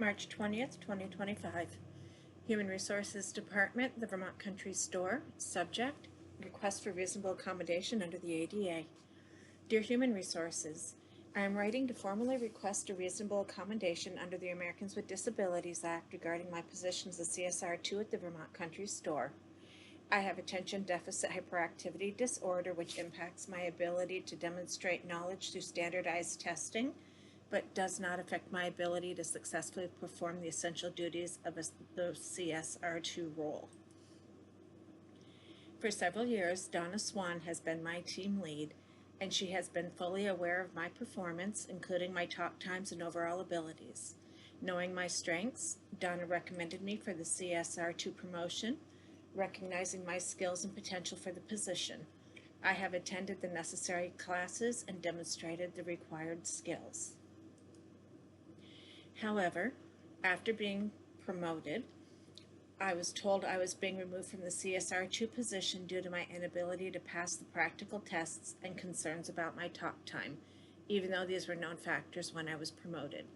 March 20th, 2025. Human Resources Department, the Vermont Country Store. Subject, Request for Reasonable Accommodation under the ADA. Dear Human Resources, I am writing to formally request a reasonable accommodation under the Americans with Disabilities Act regarding my position as a CSR2 at the Vermont Country Store. I have attention deficit hyperactivity disorder, which impacts my ability to demonstrate knowledge through standardized testing, but does not affect my ability to successfully perform the essential duties of the CSR2 role. For several years, Donna Swan has been my team lead, and she has been fully aware of my performance, including my talk times and overall abilities. Knowing my strengths, Donna recommended me for the CSR2 promotion, recognizing my skills and potential for the position. I have attended the necessary classes and demonstrated the required skills. However, after being promoted, I was told I was being removed from the CSR2 position due to my inability to pass the practical tests and concerns about my talk time, even though these were known factors when I was promoted.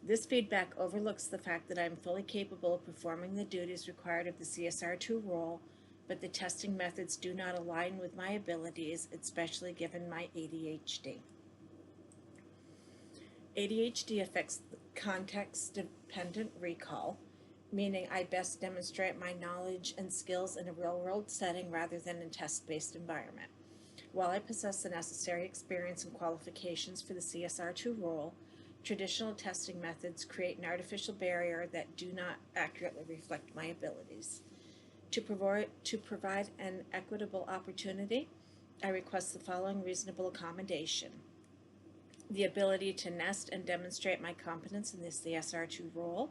This feedback overlooks the fact that I am fully capable of performing the duties required of the CSR2 role, but the testing methods do not align with my abilities, especially given my ADHD. ADHD affects context-dependent recall, meaning I best demonstrate my knowledge and skills in a real-world setting rather than in test-based environment. While I possess the necessary experience and qualifications for the CSR2 role, traditional testing methods create an artificial barrier that do not accurately reflect my abilities. To provide an equitable opportunity, I request the following reasonable accommodation: the ability to nest and demonstrate my competence in the CSR2 role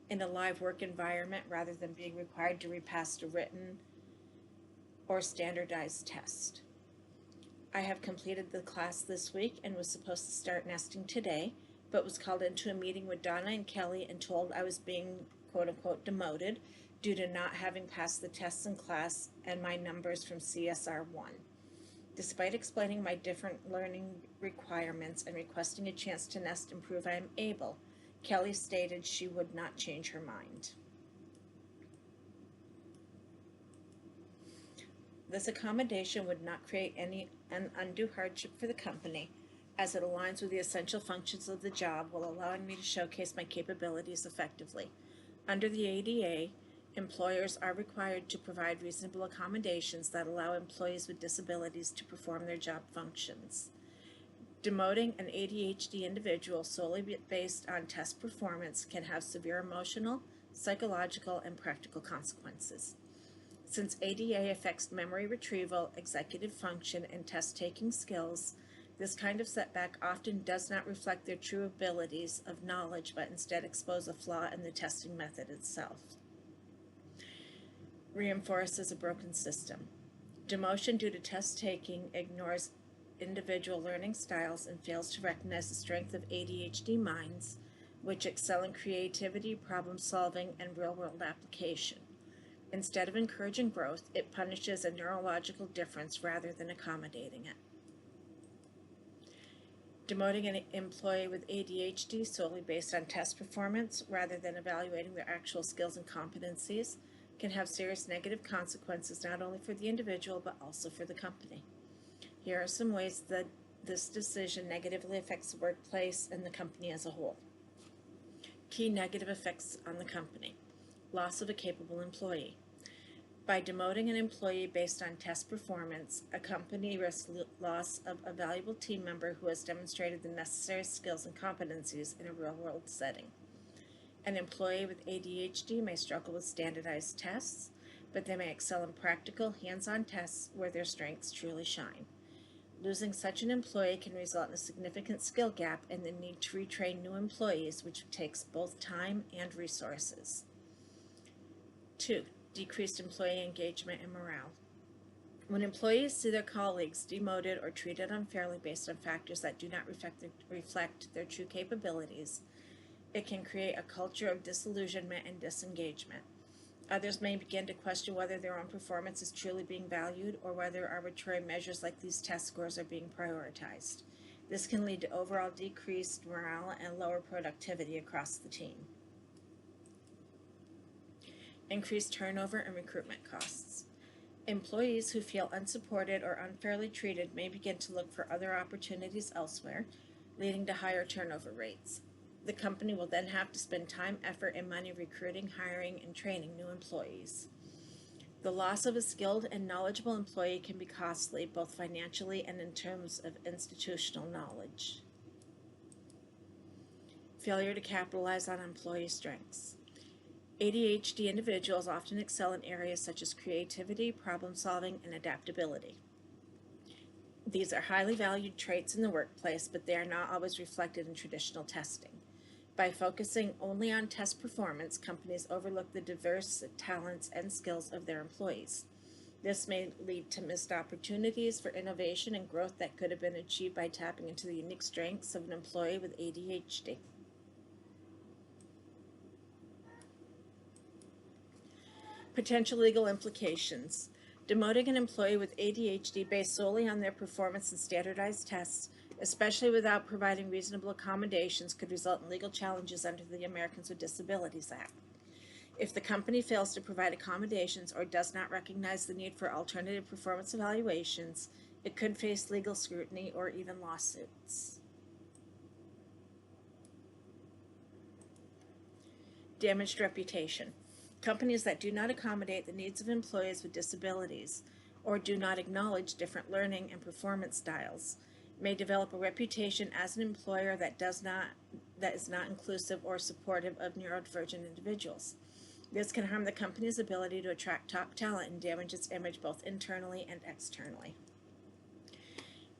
in a live work environment rather than being required to repass a written or standardized test. I have completed the class this week and was supposed to start nesting today, but was called into a meeting with Donna and Kelly and told I was being quote-unquote demoted due to not having passed the tests in class and my numbers from CSR1. Despite explaining my different learning requirements and requesting a chance to nest and prove I am able, Kelly stated she would not change her mind. This accommodation would not create an undue hardship for the company, as it aligns with the essential functions of the job while allowing me to showcase my capabilities effectively. Under the ADA, employers are required to provide reasonable accommodations that allow employees with disabilities to perform their job functions. Demoting an ADHD individual solely based on test performance can have severe emotional, psychological, and practical consequences. Since ADA affects memory retrieval, executive function, and test-taking skills, this kind of setback often does not reflect their true abilities of knowledge, but instead expose a flaw in the testing method itself. Reinforces a broken system. Demotion due to test taking ignores individual learning styles and fails to recognize the strength of ADHD minds, which excel in creativity, problem solving, and real-world application. Instead of encouraging growth, it punishes a neurological difference rather than accommodating it. Demoting an employee with ADHD solely based on test performance rather than evaluating their actual skills and competencies can have serious negative consequences not only for the individual but also for the company. Here are some ways that this decision negatively affects the workplace and the company as a whole. Key negative effects on the company. Loss of a capable employee. By demoting an employee based on test performance, a company risks loss of a valuable team member who has demonstrated the necessary skills and competencies in a real-world setting. An employee with ADHD may struggle with standardized tests, but they may excel in practical, hands-on tests where their strengths truly shine. Losing such an employee can result in a significant skill gap and the need to retrain new employees, which takes both time and resources. 2. Decreased employee engagement and morale. When employees see their colleagues demoted or treated unfairly based on factors that do not reflect their true capabilities, it can create a culture of disillusionment and disengagement. Others may begin to question whether their own performance is truly being valued or whether arbitrary measures like these test scores are being prioritized. This can lead to overall decreased morale and lower productivity across the team. increased turnover and recruitment costs. Employees who feel unsupported or unfairly treated may begin to look for other opportunities elsewhere, leading to higher turnover rates. The company will then have to spend time, effort, and money recruiting, hiring, and training new employees. The loss of a skilled and knowledgeable employee can be costly, both financially and in terms of institutional knowledge. Failure to capitalize on employee strengths. ADHD individuals often excel in areas such as creativity, problem solving, and adaptability. These are highly valued traits in the workplace, but they are not always reflected in traditional testing. By focusing only on test performance, companies overlook the diverse talents and skills of their employees. This may lead to missed opportunities for innovation and growth that could have been achieved by tapping into the unique strengths of an employee with ADHD. Potential legal implications. Demoting an employee with ADHD based solely on their performance in standardized tests, especially without providing reasonable accommodations, could result in legal challenges under the Americans with Disabilities Act. If the company fails to provide accommodations or does not recognize the need for alternative performance evaluations, it could face legal scrutiny or even lawsuits. Damaged reputation. Companies that do not accommodate the needs of employees with disabilities or do not acknowledge different learning and performance styles may develop a reputation as an employer that is not inclusive or supportive of neurodivergent individuals. This can harm the company's ability to attract top talent and damage its image both internally and externally.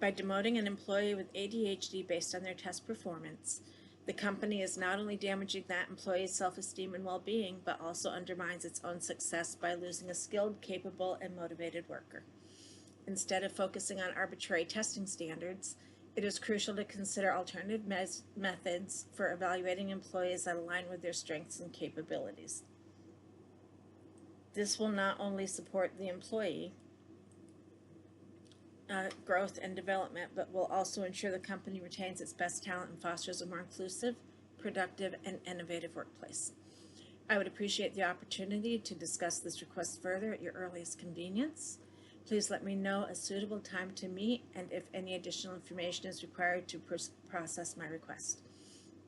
By demoting an employee with ADHD based on their test performance, the company is not only damaging that employee's self-esteem and well-being, but also undermines its own success by losing a skilled, capable, and motivated worker. Instead of focusing on arbitrary testing standards, it is crucial to consider alternative methods for evaluating employees that align with their strengths and capabilities. This will not only support the employee growth and development, but will also ensure the company retains its best talent and fosters a more inclusive, productive, and innovative workplace. I would appreciate the opportunity to discuss this request further at your earliest convenience. Please let me know a suitable time to meet and if any additional information is required to process my request.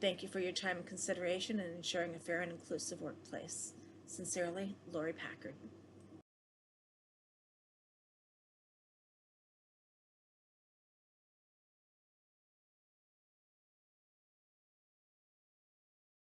Thank you for your time and consideration in ensuring a fair and inclusive workplace. Sincerely, Lori Packard.